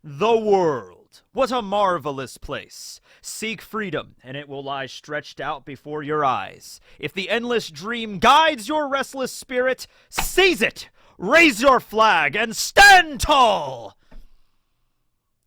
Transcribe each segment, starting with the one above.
The world. What a marvelous place. Seek freedom, and it will lie stretched out before your eyes. If the endless dream guides your restless spirit, seize it! Raise your flag and stand tall!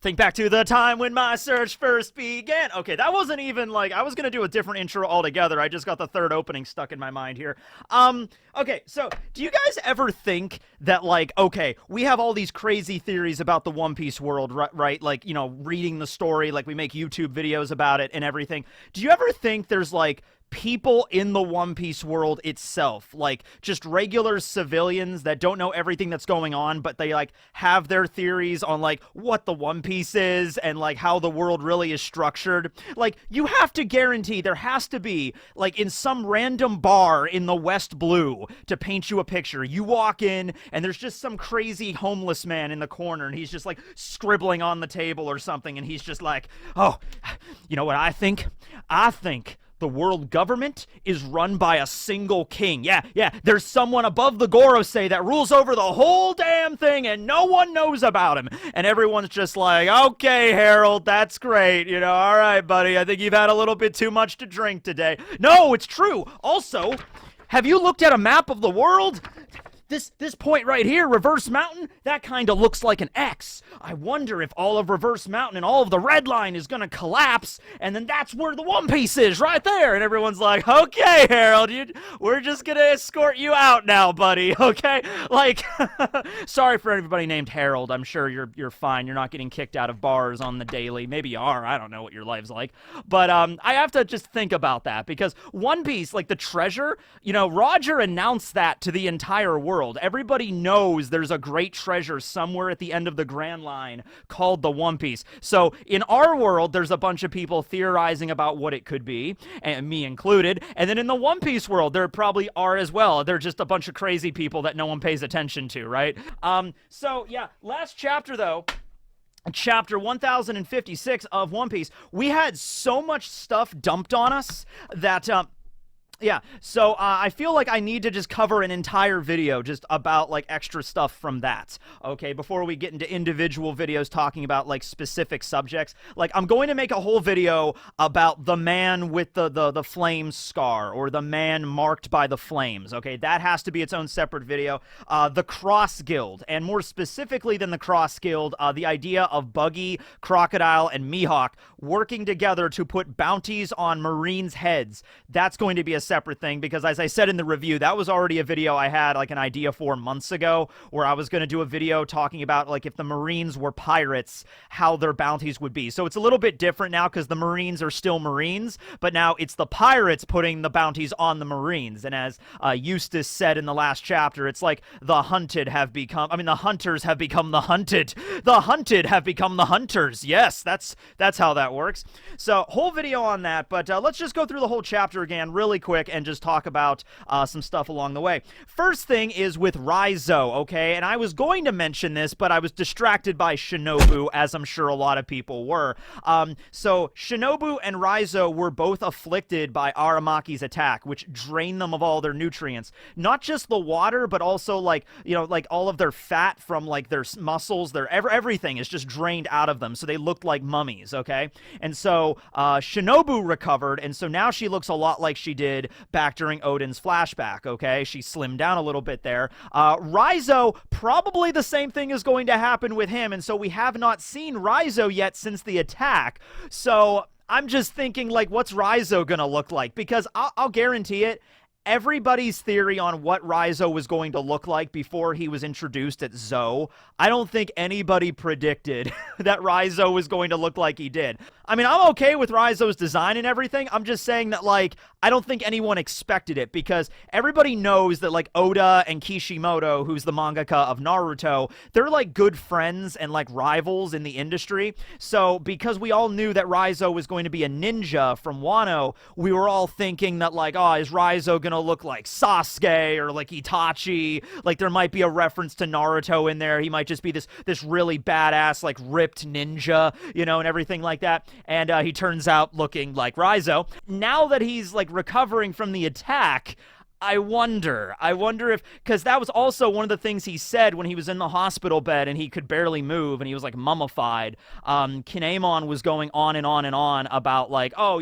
Think back to the time when my search first began. Okay, that wasn't even like, I was gonna do a different intro altogether. I just got the third opening stuck in my mind here. Okay, so do you guys ever think that, like, okay, we have all these crazy theories about the One Piece world, right? Like, you know, reading the story, like we make YouTube videos about it and everything. Do you ever think there's like people in the One Piece world itself, like just regular civilians that don't know everything that's going on, but they like have their theories on like what the One Piece is and like how the world really is structured? Like, you have to guarantee there has to be like in some random bar in the West Blue, to paint you a picture, you walk in and there's just some crazy homeless man in the corner and he's just like scribbling on the table or something, and he's just like, oh, you know what I think the world government is run by a single king. Yeah, there's someone above the Gorosei that rules over the whole damn thing and no one knows about him. And everyone's just like, okay, Harold, that's great. You know, all right, buddy, I think you've had a little bit too much to drink today. No, it's true. Also, have you looked at a map of the world? This point right here, Reverse Mountain, that kind of looks like an X. I wonder if all of Reverse Mountain and all of the red line is gonna collapse, and then that's where the One Piece is, right there. And everyone's like, okay, Harold, we're just gonna escort you out now, buddy, okay? Like, sorry for everybody named Harold. I'm sure you're fine. You're not getting kicked out of bars on the daily. Maybe you are. I don't know what your life's like. But I have to just think about that, because One Piece, like the treasure, you know, Roger announced that to the entire world. Everybody knows there's a great treasure somewhere at the end of the Grand Line called the One Piece. So in our world, there's a bunch of people theorizing about what it could be, and me included. And then in the One Piece world, there probably are as well. They're just a bunch of crazy people that no one pays attention to, right? So yeah, last chapter though, Chapter 1056 of One Piece, we had so much stuff dumped on us that yeah, so I feel like I need to just cover an entire video just about like extra stuff from that, okay, before we get into individual videos talking about like specific subjects. Like, I'm going to make a whole video about the man with the flame scar, or the man marked by the flames, okay? That has to be its own separate video. The Cross Guild, and more specifically than the Cross Guild, the idea of Buggy, Crocodile, and Mihawk working together to put bounties on Marines' heads. That's going to be a separate thing, because as I said in the review, that was already a video I had like an idea for months ago, where I was going to do a video talking about like if the Marines were pirates, how their bounties would be. So it's a little bit different now, because the Marines are still Marines, but now it's the pirates putting the bounties on the Marines. And as Eustace said in the last chapter, it's like the hunted have become, I mean, the hunters have become the hunted. The hunted have become the hunters. Yes, that's how that works. So whole video on that, but let's just go through the whole chapter again really quick and just talk about some stuff along the way. First thing is with Raizo, okay? And I was going to mention this, but I was distracted by Shinobu, as I'm sure a lot of people were. So Shinobu and Raizo were both afflicted by Aramaki's attack, which drained them of all their nutrients. Not just the water, but also like, you know, like all of their fat from like their muscles, their everything is just drained out of them. So they looked like mummies, okay? And so Shinobu recovered, and so now she looks a lot like she did back during Odin's flashback, okay? She slimmed down a little bit there. Raizo, probably the same thing is going to happen with him, and so we have not seen Raizo yet since the attack. So I'm just thinking, like, what's Raizo gonna look like? Because I'll guarantee it, everybody's theory on what Raizo was going to look like before he was introduced at Zou, I don't think anybody predicted that Raizo was going to look like he did. I mean, I'm okay with Raizo's design and everything. I'm just saying that, like, I don't think anyone expected it, because everybody knows that, like, Oda and Kishimoto, who's the mangaka of Naruto, they're, like, good friends and, like, rivals in the industry. So, because we all knew that Raizo was going to be a ninja from Wano, we were all thinking that, like, oh, is Raizo gonna look like Sasuke or like Itachi? Like, there might be a reference to Naruto in there. He might just be this really badass, like, ripped ninja, you know, and everything like that. And he turns out looking like Raizo. Now that he's like recovering from the attack, I wonder if, because that was also one of the things he said when he was in the hospital bed and he could barely move and he was like mummified. Kinemon was going on and on and on about like, oh,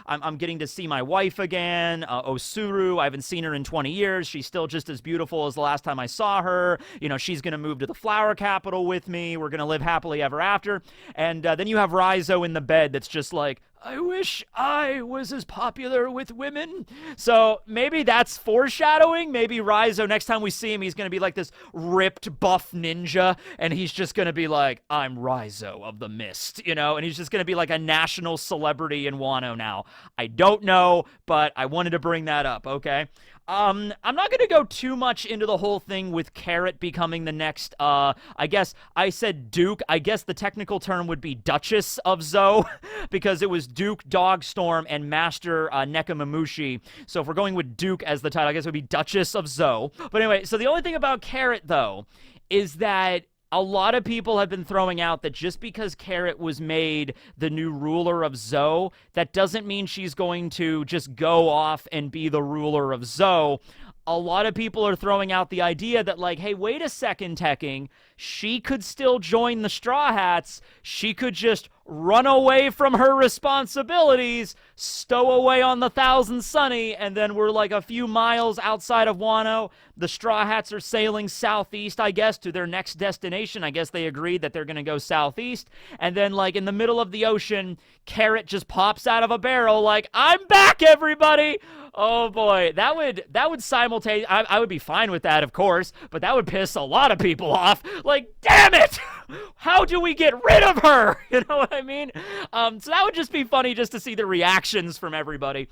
I'm getting to see my wife again, Osuru. I haven't seen her in 20 years. She's still just as beautiful as the last time I saw her. She's going to move to the flower capital with me. We're going to live happily ever after. And then you have Raizo in the bed that's just like, I wish I was as popular with women. So maybe that's foreshadowing. Maybe Raizo, next time we see him, he's going to be like this ripped, buff ninja, and he's just going to be like, I'm Raizo of the Mist, and he's just going to be like a national celebrity in Wano now. I don't know, but I wanted to bring that up, okay? I'm not going to go too much into the whole thing with Carrot becoming the next, I guess I said Duke. I guess the technical term would be Duchess of Zou, because it was Duke, Dogstorm, and Master Nekomamushi. So if we're going with Duke as the title, I guess it would be Duchess of Zou. But anyway, so the only thing about Carrot, though, is that a lot of people have been throwing out that just because Carrot was made the new ruler of Zou, that doesn't mean she's going to just go off and be the ruler of Zou. A lot of people are throwing out the idea that, like, hey, wait a second, Tekking, she could still join the Straw Hats. She could just run away from her responsibilities, stow away on the Thousand Sunny, and then we're like a few miles outside of Wano. The Straw Hats are sailing southeast, I guess, to their next destination. I guess they agreed that they're going to go southeast. And then, like, in the middle of the ocean, Carrot just pops out of a barrel like, I'm back, everybody! Oh, boy. That would simultaneously... I would be fine with that, of course, but that would piss a lot of people off. Like, damn it! How do we get rid of her? You know what I mean? So that would just be funny just to see the reactions from everybody.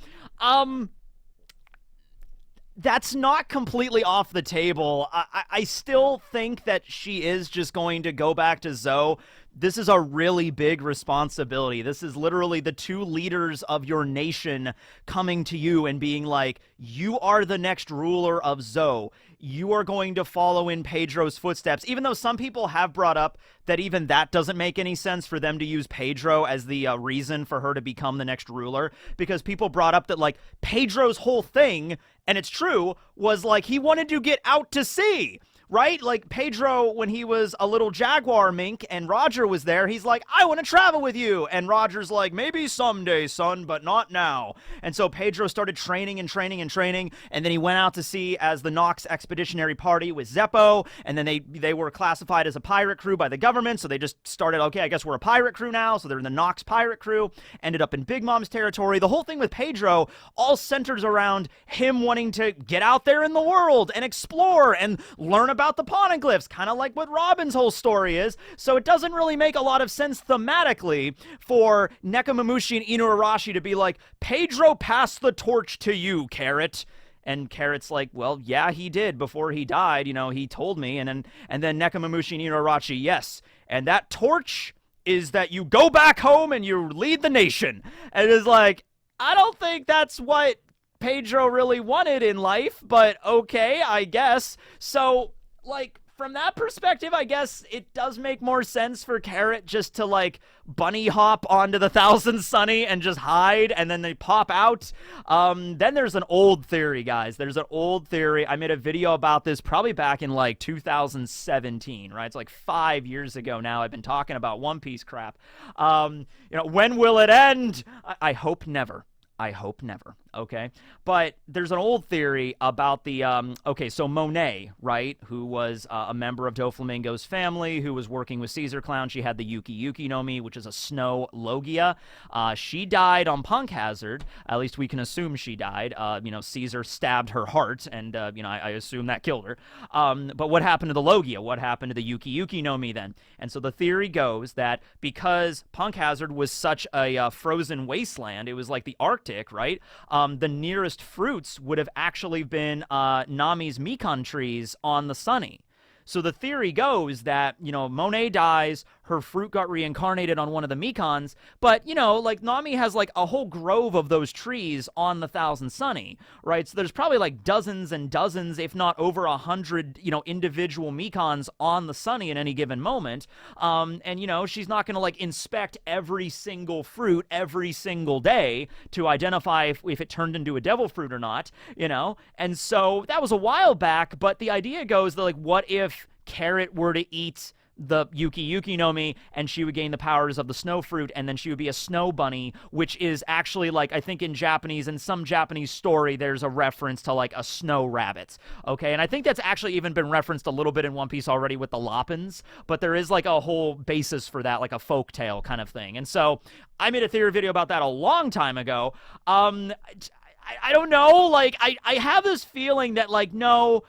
That's not completely off the table. I still think that she is just going to go back to Zou. This is a really big responsibility. This is literally the two leaders of your nation coming to you and being like, you are the next ruler of Zou. You are going to follow in Pedro's footsteps, even though some people have brought up that even that doesn't make any sense for them to use Pedro as the reason for her to become the next ruler, because people brought up that, like, Pedro's whole thing, and it's true, was like he wanted to get out to sea. Right? Like, Pedro, when he was a little jaguar mink and Roger was there, he's like, I want to travel with you. And Roger's like, maybe someday, son, but not now. And so Pedro started training and training and training, and then he went out to sea as the Nox Expeditionary Party with Zeppo, and then they were classified as a pirate crew by the government, so they just started, okay, I guess we're a pirate crew now, so they're in the Nox pirate crew, ended up in Big Mom's territory. The whole thing with Pedro all centers around him wanting to get out there in the world and explore and learn about the Poneglyphs, kind of like what Robin's whole story is. So it doesn't really make a lot of sense thematically for Nekomamushi and Inuarashi to be like, Pedro passed the torch to you, Carrot. And Carrot's like, well, yeah, he did before he died. He told me. And then Nekomamushi and Inuarashi, yes. And that torch is that you go back home and you lead the nation. And it's like, I don't think that's what Pedro really wanted in life, but okay, I guess. So, like, from that perspective, I guess it does make more sense for Carrot just to, like, bunny hop onto the Thousand Sunny and just hide, and then they pop out. Then there's an old theory, guys. There's an old theory. I made a video about this probably back in, like, 2017, right? It's like 5 years ago now. I've been talking about One Piece crap. When will it end? I hope never. I hope never, okay? But there's an old theory about the, so Monet, right, who was a member of Doflamingo's family, who was working with Caesar Clown. She had the Yuki Yuki no Mi, which is a snow Logia. She died on Punk Hazard. At least we can assume she died. Caesar stabbed her heart, and, I assume that killed her. But what happened to the Logia? What happened to the Yuki Yuki no Mi then? And so the theory goes that because Punk Hazard was such a frozen wasteland, it was like the Arctic, right? The nearest fruits would have actually been Nami's Mikan trees on the Sunny. So the theory goes that, Monet dies, her fruit got reincarnated on one of the Mikons. But, you know, like, Nami has, like, a whole grove of those trees on the Thousand Sunny, right? So there's probably, like, dozens and dozens, if not over 100, you know, individual Mikons on the Sunny at any given moment. And, you know, she's not going to, like, inspect every single fruit every single day to identify if it turned into a devil fruit or not, you know? And so that was a while back, but the idea goes that, like, what if Carrot were to eat the Yuki no Mi, and she would gain the powers of the snow fruit, and then she would be a snow bunny, which is actually, like, I think in Japanese, in some Japanese story, there's a reference to, like, a snow rabbit, okay? And I think that's actually even been referenced a little bit in One Piece already with the Loppins, but there is, like, a whole basis for that, like a folk tale kind of thing. And so I made a theory video about that a long time ago. I don't know, like, I have this feeling that, like, no,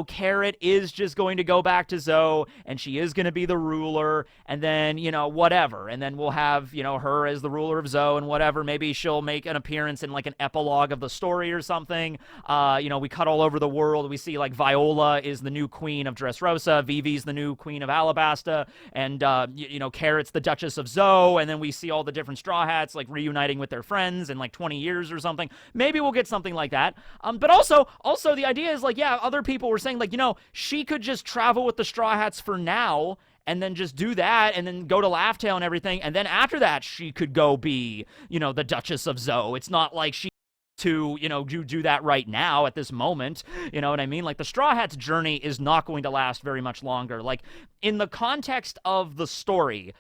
Carrot is just going to go back to Zoe, and she is going to be the ruler, and then, you know, whatever, and then we'll have, you know, her as the ruler of Zoe, and whatever, maybe she'll make an appearance in, like, an epilogue of the story or something. You know, we cut all over the world, we see, like, Viola is the new queen of Dressrosa, Vivi's the new queen of Alabasta, and, you know, Carrot's the Duchess of Zoe, and then we see all the different Straw Hats, like, reuniting with their friends in, like, 20 years or something. Maybe we'll get something like that. But also the idea is, like, yeah, other people were saying, like, you know, she could just travel with the Straw Hats for now and then just do that and then go to Laugh Tale and everything. And then after that, she could go be, you know, the Duchess of Zoe. It's not like she to, you know, do that right now at this moment. You know what I mean? Like, the Straw Hats journey is not going to last very much longer. Like, in the context of the story,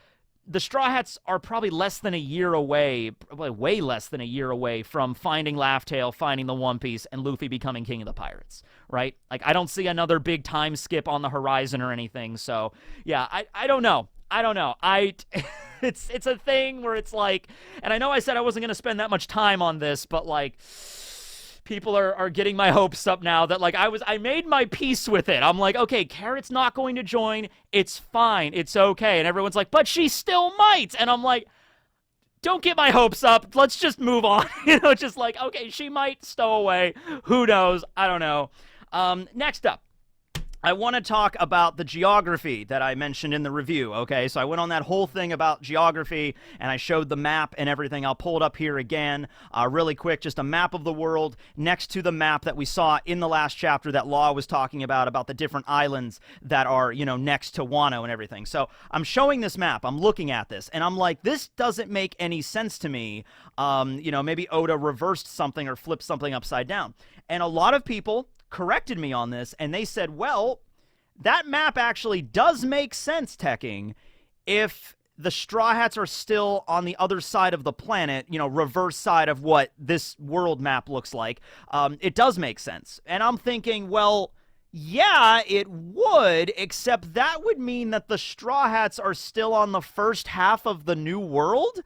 the Straw Hats are probably less than a year away, probably way less than a year away from finding Laugh Tale, finding the One Piece, and Luffy becoming king of the pirates, right? Like, I don't see another big time skip on the horizon or anything, so, yeah, I don't know. It's a thing where it's like, and I know I said I wasn't going to spend that much time on this, but, like, people are getting my hopes up now that, like, I made my peace with it. I'm like, okay, Carrot's not going to join. It's fine. It's okay. And everyone's like, but she still might. And I'm like, don't get my hopes up. Let's just move on. You know, just like, okay, she might stow away. Who knows? I don't know. Next up, I want to talk about the geography that I mentioned in the review, okay? So I went on that whole thing about geography, and I showed the map and everything. I'll pull it up here again really quick, just a map of the world next to the map that we saw in the last chapter that Law was talking about the different islands that are, you know, next to Wano and everything. So I'm showing this map, I'm looking at this, and I'm like, this doesn't make any sense to me. You know, maybe Oda reversed something or flipped something upside down. And a lot of people corrected me on this, and they said, well, that map actually does make sense, Tekking, if the Straw Hats are still on the other side of the planet, you know, reverse side of what this world map looks like. It does make sense. And I'm thinking, well, yeah, it would, except that would mean that the Straw Hats are still on the first half of the new world.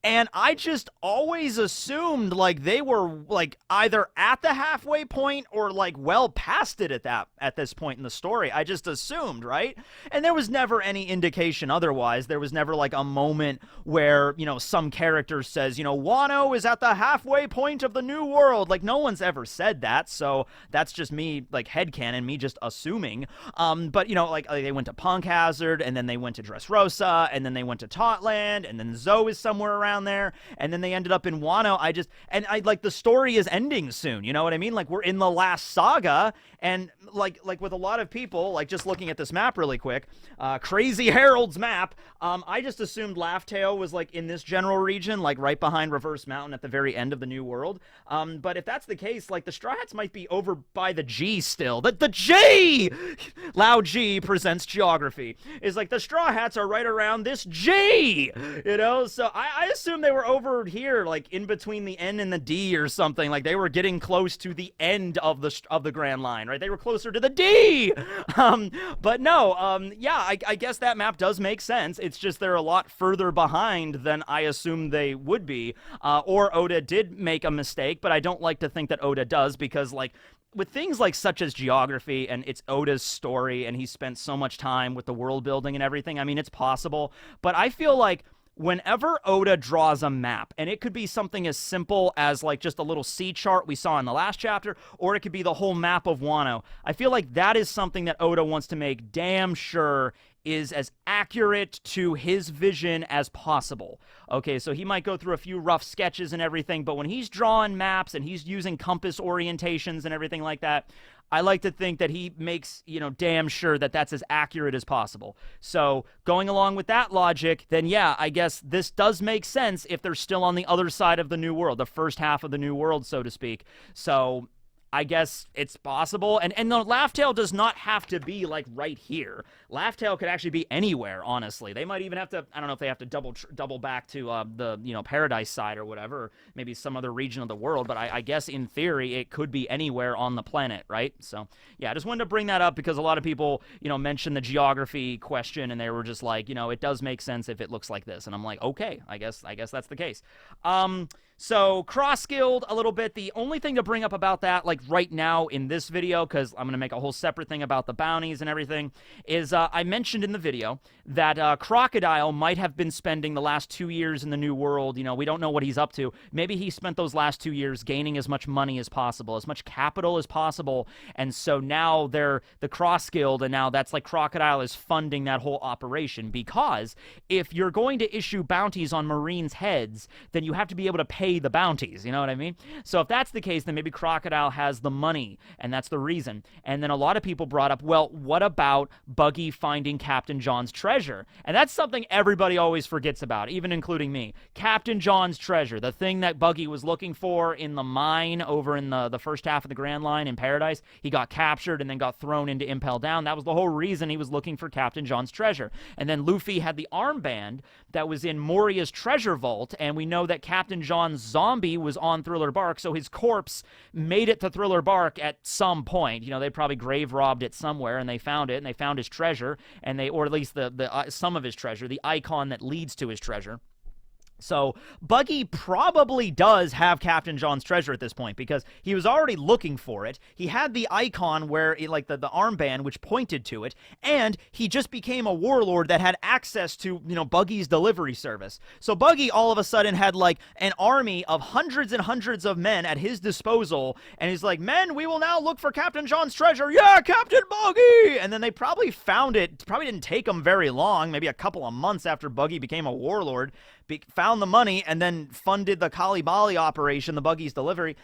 And I just always assumed, like, they were, like, either at the halfway point or, like, well past it at this point in the story. I just assumed, right? And there was never any indication otherwise. There was never, like, a moment where, you know, some character says, you know, Wano is at the halfway point of the new world. Like, no one's ever said that, so that's just me, like, headcanon, me just assuming. But, you know, like, they went to Punk Hazard, and then they went to Dressrosa, and then they went to Totland, and then Zoe is somewhere around there, and then they ended up in Wano. I like, the story is ending soon, you know what I mean? Like, we're in the last saga, and like with a lot of people, like, just looking at this map really quick, Crazy Harold's map, I just assumed Laugh Tale was, like, in this general region, like, right behind Reverse Mountain at the very end of the New World. But if that's the case, like, the Straw Hats might be over by the G still. The G! Loud G presents geography. Is like, the Straw Hats are right around this G! You know? So I assume they were over here, like, in between the N and the D or something. Like, they were getting close to the end of the Grand Line, right? They were closer to the D! But no, yeah, I guess that map does make sense. It's just they're a lot further behind than I assumed they would be. Or Oda did make a mistake, but I don't like to think that Oda does, because, like, with things like such as geography, and it's Oda's story, and he spent so much time with the world building and everything, I mean, it's possible. But I feel like whenever Oda draws a map, and it could be something as simple as like just a little sea chart we saw in the last chapter, or it could be the whole map of Wano, I feel like that is something that Oda wants to make damn sure is as accurate to his vision as possible. Okay, so he might go through a few rough sketches and everything, but when he's drawing maps and he's using compass orientations and everything like that, I like to think that he makes, damn sure that that's as accurate as possible. So going along with that logic, then yeah, I guess this does make sense if they're still on the other side of the New World, the first half of the New World, so to speak. So I guess it's possible. And the Laugh Tale does not have to be, like, right here. Laugh Tale could actually be anywhere, honestly. They might even have to, I don't know if they have to double back to the, Paradise side or whatever, or maybe some other region of the world, but I guess in theory it could be anywhere on the planet, right? So, yeah, I just wanted to bring that up because a lot of people, mentioned the geography question, and they were just like, it does make sense if it looks like this. And I'm like, okay, I guess that's the case. So, cross-skilled a little bit. The only thing to bring up about that, like right now in this video, because I'm going to make a whole separate thing about the bounties and everything, is I mentioned in the video that Crocodile might have been spending the last 2 years in the New World. We don't know what he's up to. Maybe he spent those last 2 years gaining as much money as possible, as much capital as possible, and so now they're the cross-skilled, and now that's like Crocodile is funding that whole operation, because if you're going to issue bounties on Marines' heads, then you have to be able to pay the bounties, you know what I mean? So if that's the case, then maybe Crocodile has the money, and that's the reason. And then a lot of people brought up, well, what about Buggy finding Captain John's treasure? And that's something everybody always forgets about, even including me. Captain John's treasure, the thing that Buggy was looking for in the mine over in the first half of the Grand Line in Paradise. He got captured and then got thrown into Impel Down. That was the whole reason he was looking for Captain John's treasure. And then Luffy had the armband that was in Moria's treasure vault, and we know that Captain John's zombie was on Thriller Bark, so his corpse made it to Thriller Bark at some point. They probably grave robbed it somewhere, and they found it, and they found his treasure, or at least the some of his treasure, the icon that leads to his treasure. So Buggy probably does have Captain John's treasure at this point, because he was already looking for it. He had the icon where, like the armband, which pointed to it, and he just became a warlord that had access to, Buggy's delivery service. So Buggy all of a sudden had like an army of hundreds and hundreds of men at his disposal, and he's like, men, we will now look for Captain John's treasure. Yeah, Captain Buggy! And then they probably found it. Probably didn't take them very long, maybe a couple of months after Buggy became a warlord. Found the money and then funded the Kalibali operation, the Buggy's delivery.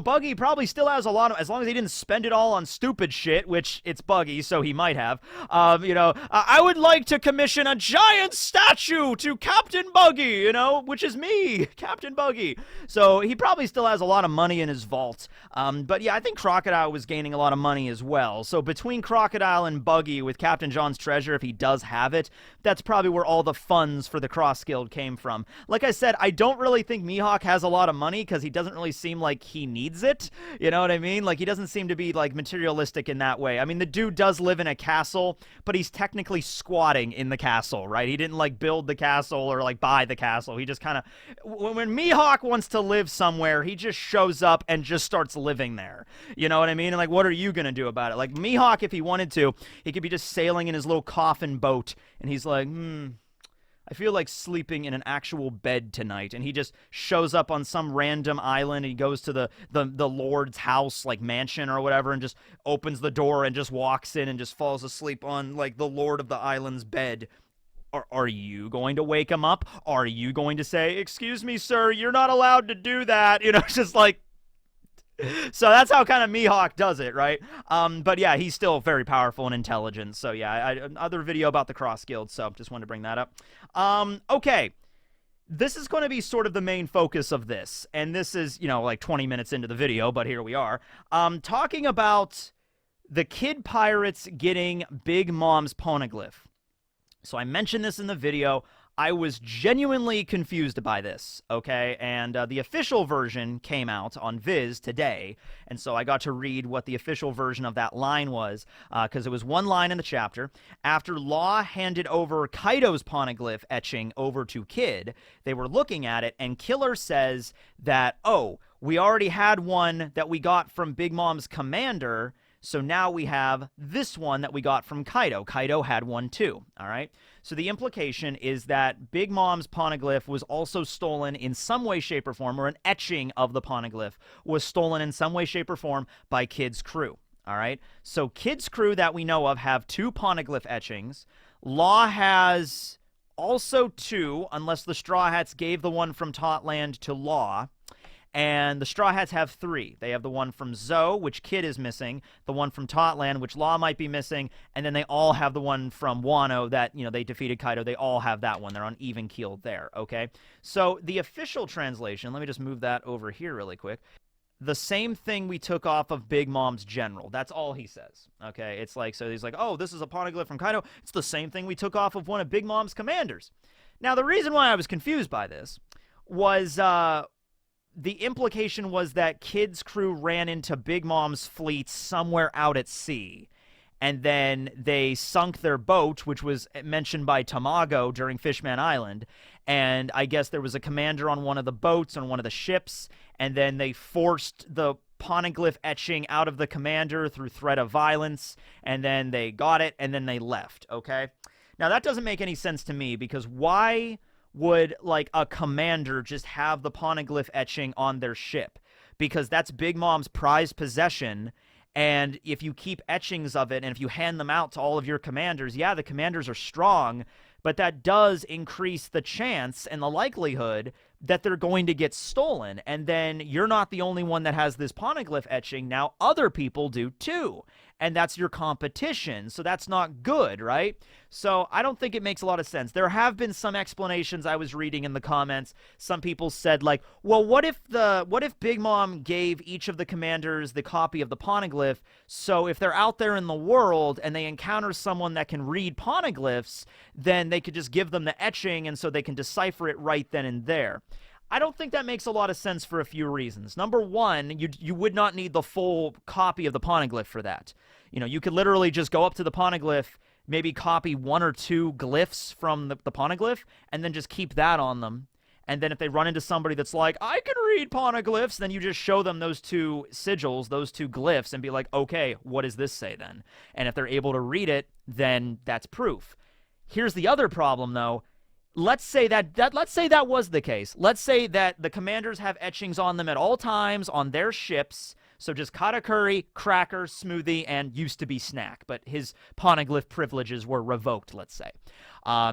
Buggy probably still has a lot of, as long as he didn't spend it all on stupid shit, which it's Buggy, so he might have. I would like to commission a giant statue to Captain Buggy, which is me, Captain Buggy. So he probably still has a lot of money in his vault. But yeah, I think Crocodile was gaining a lot of money as well. So between Crocodile and Buggy with Captain John's treasure, if he does have it, that's probably where all the funds for the Cross Guild came from. Like I said, I don't really think Mihawk has a lot of money because he doesn't really seem like he needs it. You know what I mean? Like, he doesn't seem to be, like, materialistic in that way. I mean, the dude does live in a castle, but he's technically squatting in the castle, right? He didn't, like, build the castle or, like, buy the castle. He just kind of... When Mihawk wants to live somewhere, he just shows up and just starts living there. You know what I mean? And, like, what are you gonna do about it? Like, Mihawk, if he wanted to, he could be just sailing in his little coffin boat, and he's like, I feel like sleeping in an actual bed tonight. And he just shows up on some random island, and he goes to the Lord's house, like mansion or whatever, and just opens the door and just walks in and just falls asleep on, like, the Lord of the island's bed. Are you going to wake him up? Are you going to say, excuse me, sir, you're not allowed to do that? It's just like... So that's how kind of Mihawk does it, right? But yeah, he's still very powerful and intelligent. So yeah, another video about the Cross Guild, so just wanted to bring that up. Okay. This is going to be sort of the main focus of this. And this is, like 20 minutes into the video, but here we are. Talking about the kid pirates getting Big Mom's Poneglyph. So I mentioned this in the video. I was genuinely confused by this, okay? And the official version came out on Viz today, and so I got to read what the official version of that line was, because it was one line in the chapter. After Law handed over Kaido's Poneglyph etching over to Kid, they were looking at it, and Killer says that, oh, we already had one that we got from Big Mom's commander, So now we have this one that we got from Kaido. Kaido had one too, all right? So the implication is that Big Mom's Poneglyph was also stolen in some way, shape, or form, or an etching of the Poneglyph was stolen in some way, shape, or form by Kid's crew, all right? So Kid's crew that we know of have 2 Poneglyph etchings. Law has also 2, unless the Straw Hats gave the one from Totland to Law. And the Straw Hats have 3. They have the one from Zoe, which Kid is missing, the one from Totland, which Law might be missing, and then they all have the one from Wano that, you know, they defeated Kaido. They all have that one. They're on even keel there, okay? So the official translation, let me just move that over here really quick. The same thing we took off of Big Mom's general. That's all he says, okay? It's like, so he's like, oh, this is a Poneglyph from Kaido. It's the same thing we took off of one of Big Mom's commanders. Now, the reason why I was confused by this was, the implication was that Kid's crew ran into Big Mom's fleet somewhere out at sea. And then they sunk their boat, which was mentioned by Tamago during Fishman Island. And I guess there was a commander on one of the boats, on one of the ships. And then they forced the Poneglyph etching out of the commander through threat of violence. And then they got it, and then they left, okay? Now, that doesn't make any sense to me, because why would, like, a commander just have the Poneglyph etching on their ship? Because that's Big Mom's prized possession, and if you keep etchings of it, and if you hand them out to all of your commanders, yeah, the commanders are strong, but that does increase the chance and the likelihood that they're going to get stolen, and then you're not the only one that has this Poneglyph etching. Now other people do too, and that's your competition, so that's not good, right? So I don't think it makes a lot of sense. There have been some explanations I was reading in the comments. Some people said, like, well, what if Big Mom gave each of the commanders the copy of the Poneglyph, so if they're out there in the world and they encounter someone that can read Poneglyphs, then they could just give them the etching, and so they can decipher it right then and there. I don't think that makes a lot of sense for a few reasons. Number one, you would not need the full copy of the Poneglyph for that. You know, you could literally just go up to the Poneglyph, maybe copy 1 or 2 glyphs from the Poneglyph, and then just keep that on them. And then if they run into somebody that's like, I can read Poneglyphs, then you just show them those 2 sigils, those 2 glyphs, and be like, okay, what does this say then? And if they're able to read it, then that's proof. Here's the other problem, though. Let's say that was the case. Let's say that the commanders have etchings on them at all times on their ships. So just Katakuri, Cracker, Smoothie, and used to be Snack. But his Poneglyph privileges were revoked, let's say.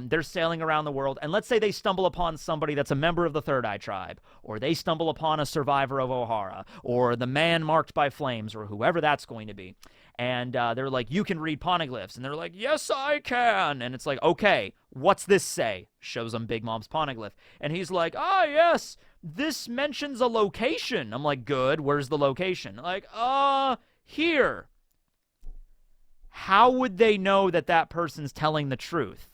They're sailing around the world, and let's say they stumble upon somebody that's a member of the Third Eye Tribe, or they stumble upon a survivor of Ohara, or the man marked by flames, or whoever that's going to be. And they're like, you can read Poneglyphs. And they're like, yes, I can. And it's like, okay, what's this say? Shows them Big Mom's Poneglyph. And he's like, ah, yes, this mentions a location. I'm like, good, where's the location? Like, here. How would they know that that person's telling the truth?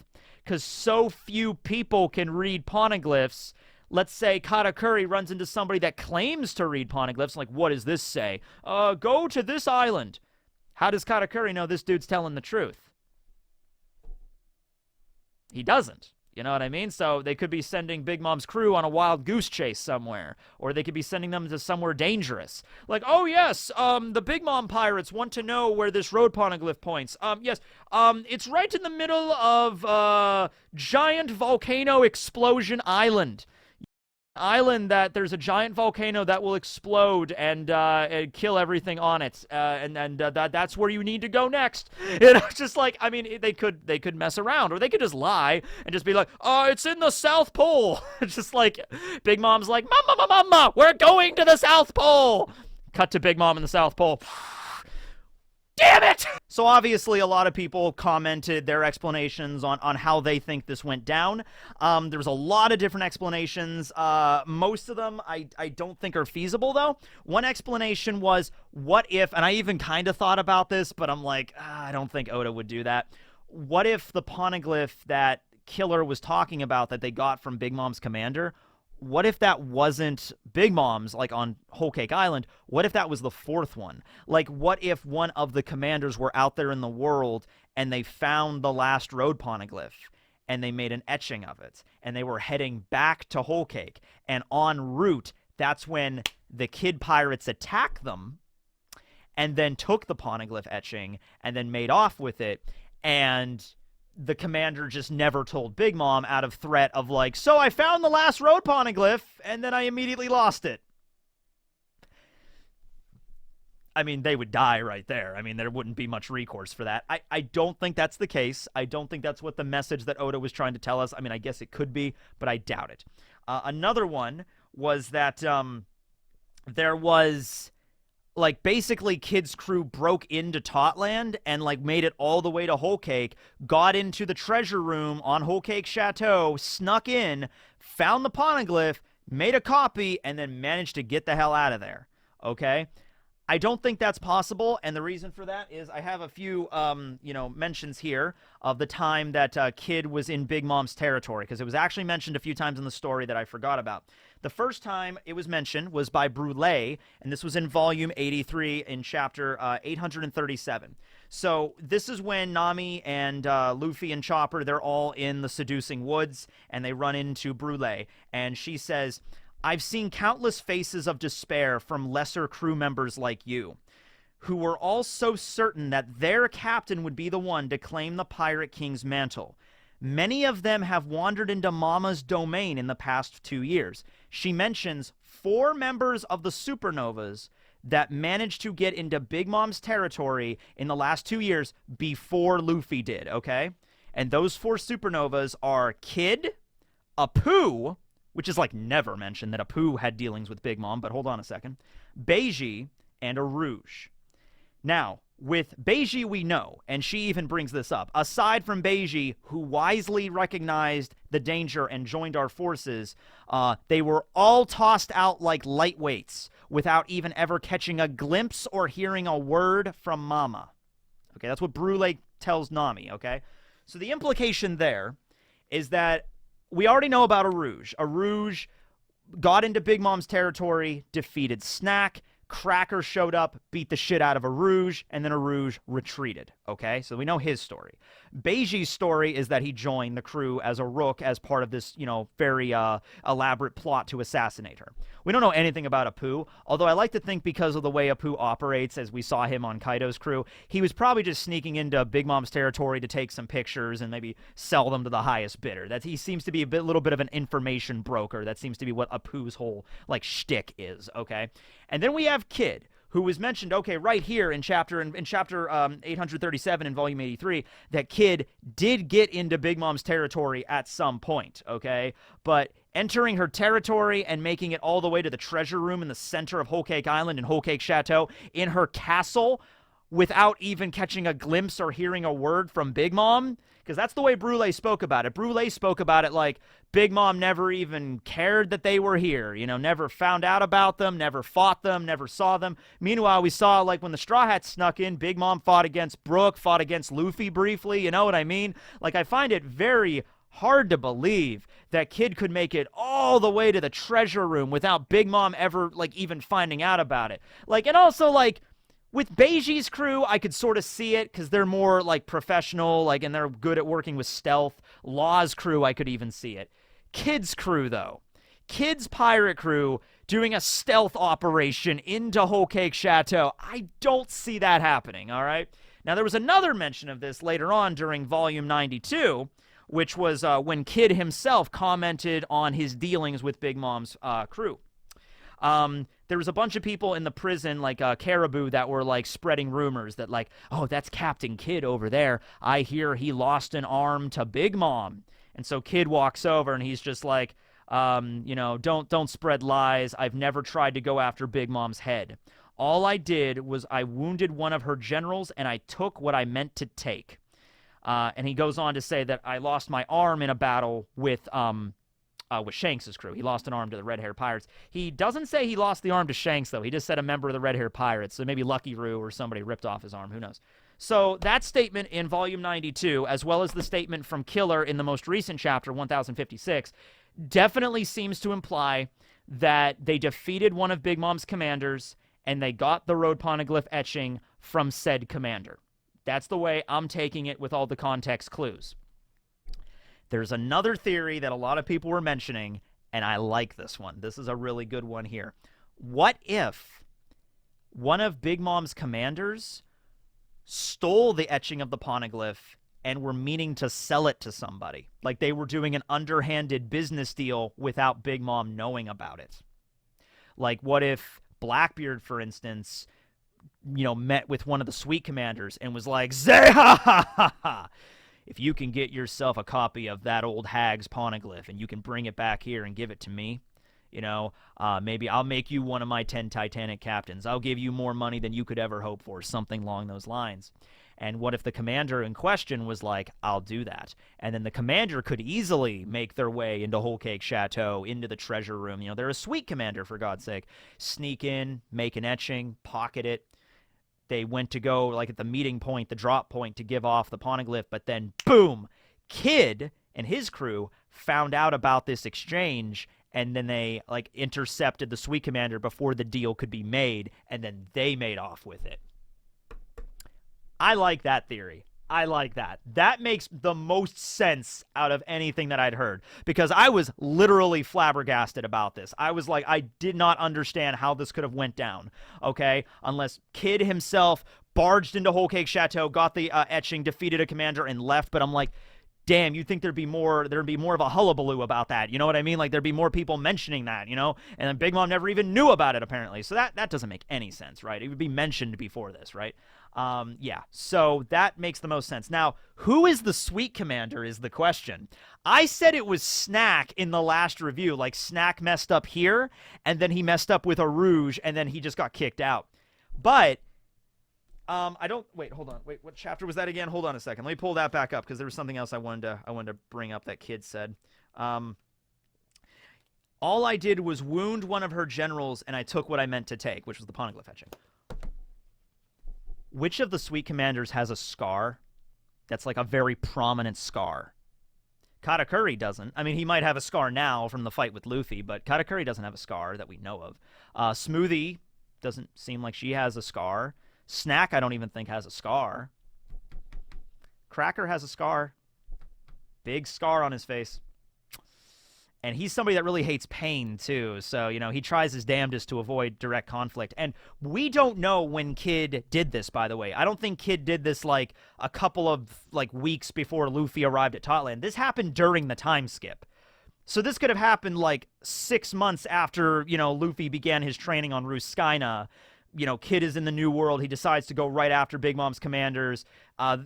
Because so few people can read Poneglyphs. Let's say Katakuri runs into somebody that claims to read Poneglyphs. Like, what does this say? Go to this island. How does Katakuri know this dude's telling the truth? He doesn't. You know what I mean? So they could be sending Big Mom's crew on a wild goose chase somewhere. Or they could be sending them to somewhere dangerous. Like, oh yes, the Big Mom pirates want to know where this road Poneglyph points. Yes, it's right in the middle of Giant Volcano Explosion Island. Island that there's a giant volcano that will explode and kill everything on it, and that's where you need to go next. You know, just like, I mean, they could mess around, or they could just lie and just be like, it's in the South Pole. Just like Big Mom's like, Mama, we're going to the South Pole. Cut to Big Mom in the South Pole. Damn it! So obviously a lot of people commented their explanations on how they think this went down. There was a lot of different explanations. Most of them I don't think are feasible, though. One explanation was, what if, and I even kind of thought about this, but I'm like, I don't think Oda would do that. What if the Poneglyph that Killer was talking about that they got from Big Mom's commander, what if that wasn't Big Mom's, like on Whole Cake Island? What if that was the 4th one? Like, what if one of the commanders were out there in the world and they found the last road Poneglyph and they made an etching of it and they were heading back to Whole Cake, and en route, that's when the Kid Pirates attack them, and then took the Poneglyph etching and then made off with it, and the commander just never told Big Mom out of threat of like, so I found the last road Poneglyph, and then I immediately lost it. I mean, they would die right there. I mean, there wouldn't be much recourse for that. I don't think that's the case. I don't think that's what the message that Oda was trying to tell us. I mean, I guess it could be, but I doubt it. Another one was that there was, like, basically Kid's crew broke into Totland and, like, made it all the way to Whole Cake, got into the treasure room on Whole Cake Chateau, snuck in, found the Poneglyph, made a copy, and then managed to get the hell out of there. Okay? I don't think that's possible, and the reason for that is I have a few, mentions here of the time that Kid was in Big Mom's territory, because it was actually mentioned a few times in the story that I forgot about. The first time it was mentioned was by Brûlé, and this was in Volume 83 in Chapter 837. So this is when Nami and Luffy and Chopper, they're all in the Seducing Woods, and they run into Brûlé, and she says, I've seen countless faces of despair from lesser crew members like you, who were all so certain that their captain would be the one to claim the Pirate King's mantle. Many of them have wandered into Mama's domain in the past 2 years. She mentions 4 members of the Supernovas that managed to get into Big Mom's territory in the last 2 years before Luffy did, okay? And those 4 Supernovas are Kid, Apu, which is like never mentioned that Apu had dealings with Big Mom, but hold on a second, Beiji, and a Rouge. Now, with Beiji we know, and she even brings this up, aside from Beiji, who wisely recognized the danger and joined our forces, they were all tossed out like lightweights without even ever catching a glimpse or hearing a word from Mama. Okay, that's what Brûlé tells Nami, okay? So the implication there is that we already know about a Rouge. A Rouge got into Big Mom's territory, defeated Snack, Cracker showed up, beat the shit out of a Rouge, and then a Rouge retreated, okay? So we know his story. Beiji's story is that he joined the crew as a rook as part of this, very elaborate plot to assassinate her. We don't know anything about Apu, although I like to think because of the way Apu operates, as we saw him on Kaido's crew, he was probably just sneaking into Big Mom's territory to take some pictures and maybe sell them to the highest bidder. He seems to be a little bit of an information broker. That seems to be what Apu's whole, shtick is, okay? And then we have Kid, who was mentioned, okay, right here in chapter 837 in Volume 83, that Kid did get into Big Mom's territory at some point, okay? But entering her territory and making it all the way to the treasure room in the center of Whole Cake Island and Whole Cake Chateau, in her castle, without even catching a glimpse or hearing a word from Big Mom, because that's the way Brûlé spoke about it. Brûlé spoke about it like Big Mom never even cared that they were here, never found out about them, never fought them, never saw them. Meanwhile, we saw, when the Straw Hats snuck in, Big Mom fought against Brook, fought against Luffy briefly, you know what I mean? I find it very hard to believe that Kid could make it all the way to the treasure room without Big Mom ever, even finding out about it. And also, with Beiji's crew, I could sort of see it because they're more, professional, and they're good at working with stealth. Law's crew, I could even see it. Kid's crew, though. Kid's pirate crew doing a stealth operation into Whole Cake Chateau. I don't see that happening, all right? Now, there was another mention of this later on during Volume 92, which was when Kid himself commented on his dealings with Big Mom's crew. There was a bunch of people in the prison, Caribou, that were, spreading rumors that, oh, that's Captain Kid over there. I hear he lost an arm to Big Mom. And so Kid walks over, and he's just like, don't spread lies. I've never tried to go after Big Mom's head. All I did was I wounded one of her generals, and I took what I meant to take. And he goes on to say that I lost my arm in a battle with Shanks' crew. He lost an arm to the Red Hair Pirates. He doesn't say he lost the arm to Shanks, though. He just said a member of the Red Hair Pirates, so maybe Lucky Roo or somebody ripped off his arm. Who knows? So that statement in Volume 92, as well as the statement from Killer in the most recent chapter, 1056, definitely seems to imply that they defeated one of Big Mom's commanders and they got the Road Poneglyph etching from said commander. That's the way I'm taking it with all the context clues. There's another theory that a lot of people were mentioning, and I like this one. This is a really good one here. What if one of Big Mom's commanders stole the etching of the Poneglyph and were meaning to sell it to somebody. Like they were doing an underhanded business deal without Big Mom knowing about it. Like what if Blackbeard, for instance, met with one of the Sweet Commanders and was like, "Say ha ha ha ha! If you can get yourself a copy of that old hag's Poneglyph and you can bring it back here and give it to me, maybe I'll make you one of my 10 Titanic captains. I'll give you more money than you could ever hope for," something along those lines. And what if the commander in question was like, "I'll do that." And then the commander could easily make their way into Whole Cake Chateau, into the treasure room. They're a Sweet Commander, for God's sake. Sneak in, make an etching, pocket it. They went to go, like, at the meeting point, the drop point, to give off the Poneglyph, but then, boom, Kid and his crew found out about this exchange, and then they, like, intercepted the Sweet Commander before the deal could be made, and then they made off with it. I like that theory. I like that. That makes the most sense out of anything that I'd heard, because I was literally flabbergasted about this. I was like, I did not understand how this could have went down, okay? Unless Kid himself barged into Whole Cake Chateau, got the etching, defeated a commander, and left. But I'm like, damn, you'd think there'd be more of a hullabaloo about that. You know what I mean? Like, there'd be more people mentioning that, And then Big Mom never even knew about it, apparently. So that doesn't make any sense, right? It would be mentioned before this, right? Yeah, so that makes the most sense. Now, who is the Sweet Commander is the question. I said it was Snack in the last review. Like, Snack messed up here, and then he messed up with a Rouge, and then he just got kicked out. But wait, hold on. Wait, what chapter was that again? Hold on a second. Let me pull that back up, because there was something else I wanted to bring up that Kid said. All I did was wound one of her generals, and I took what I meant to take, which was the Poneglyph etching. Which of the Sweet Commanders has a scar that's like a very prominent scar? Katakuri doesn't. I mean, he might have a scar now from the fight with Luffy, but Katakuri doesn't have a scar that we know of. Smoothie doesn't seem like she has a scar. Snack, I don't even think, has a scar. Cracker has a scar. Big scar on his face. And he's somebody that really hates pain, too. So, he tries his damnedest to avoid direct conflict. And we don't know when Kid did this, by the way. I don't think Kid did this, like, a couple of, like, weeks before Luffy arrived at Totland. This happened during the time skip. So this could have happened, like, 6 months after, Luffy began his training on Ruskina. Kid is in the New World. He decides to go right after Big Mom's commanders.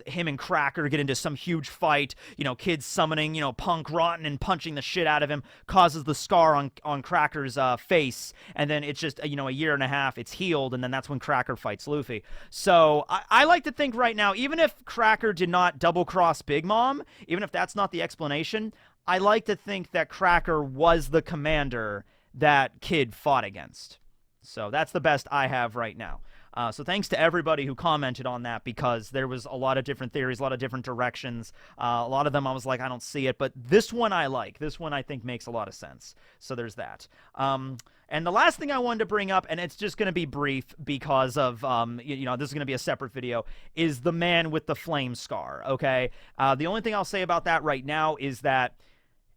Him and Cracker get into some huge fight. Kid summoning, Punk Rotten and punching the shit out of him, causes the scar on Cracker's face. And then it's just, a year and a half, it's healed. And then that's when Cracker fights Luffy. So I like to think right now, even if Cracker did not double-cross Big Mom, even if that's not the explanation, I like to think that Cracker was the commander that Kid fought against. So that's the best I have right now. So thanks to everybody who commented on that, because there was a lot of different theories, a lot of different directions. A lot of them I was like, I don't see it. But this one I like. This one I think makes a lot of sense. So there's that. And the last thing I wanted to bring up, and it's just going to be brief because of, this is going to be a separate video, is the man with the flame scar, okay? The only thing I'll say about that right now is that,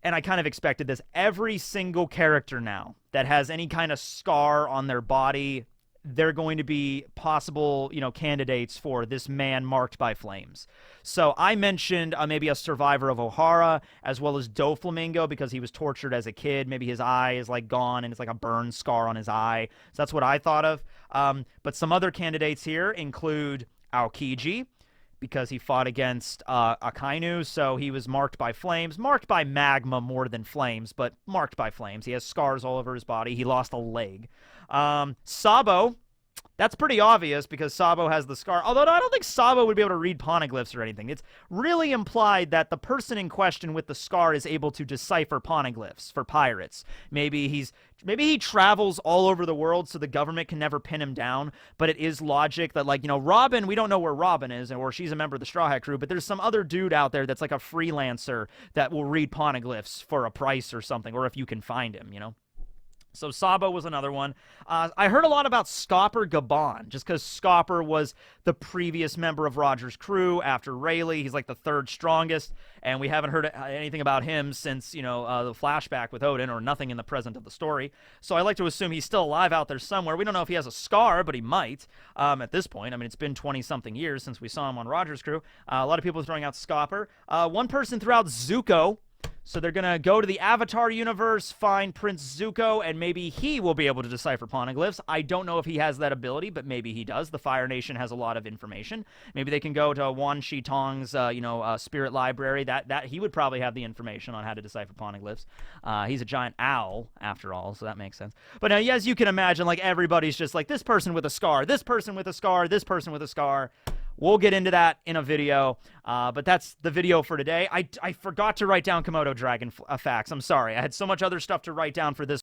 and I kind of expected this, every single character now that has any kind of scar on their body, they're going to be possible, candidates for this man marked by flames. So I mentioned maybe a survivor of Ohara, as well as Doflamingo, because he was tortured as a kid. Maybe his eye is like gone and it's like a burn scar on his eye. So that's what I thought of. But some other candidates here include Aokiji, because he fought against Akainu, so he was marked by flames. Marked by magma more than flames, but marked by flames. He has scars all over his body. He lost a leg. Sabo, that's pretty obvious because Sabo has the scar. Although I don't think Sabo would be able to read poneglyphs or anything. It's really implied that the person in question with the scar is able to decipher poneglyphs for pirates. Maybe he travels all over the world so the government can never pin him down, but it is logic that, like, Robin, we don't know where Robin is, or she's a member of the Straw Hat crew, but there's some other dude out there that's like a freelancer that will read poneglyphs for a price or something, or if you can find him, So Sabo was another one. I heard a lot about Scopper Gabon, just because Scopper was the previous member of Roger's crew after Rayleigh. He's like the third strongest, and we haven't heard anything about him since, the flashback with Odin, or nothing in the present of the story. So I like to assume he's still alive out there somewhere. We don't know if he has a scar, but he might at this point. I mean, it's been 20-something years since we saw him on Roger's crew. A lot of people are throwing out Scopper. One person threw out Zuko. So they're going to go to the Avatar universe, find Prince Zuko, and maybe he will be able to decipher poneglyphs. I don't know if he has that ability, but maybe he does. The Fire Nation has a lot of information. Maybe they can go to Wan Shi Tong's, spirit library. That he would probably have the information on how to decipher poneglyphs. He's a giant owl, after all, so that makes sense. But as you can imagine, like, everybody's just like, this person with a scar, this person with a scar, this person with a scar. We'll get into that in a video, but that's the video for today. I forgot to write down Komodo dragon facts. I'm sorry. I had so much other stuff to write down for this.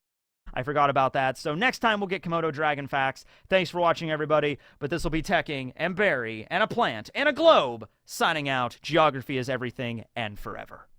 I forgot about that. So next time we'll get Komodo dragon facts. Thanks for watching, everybody. But this will be Tekking and Barry and a plant and a globe signing out. Geography is everything and forever.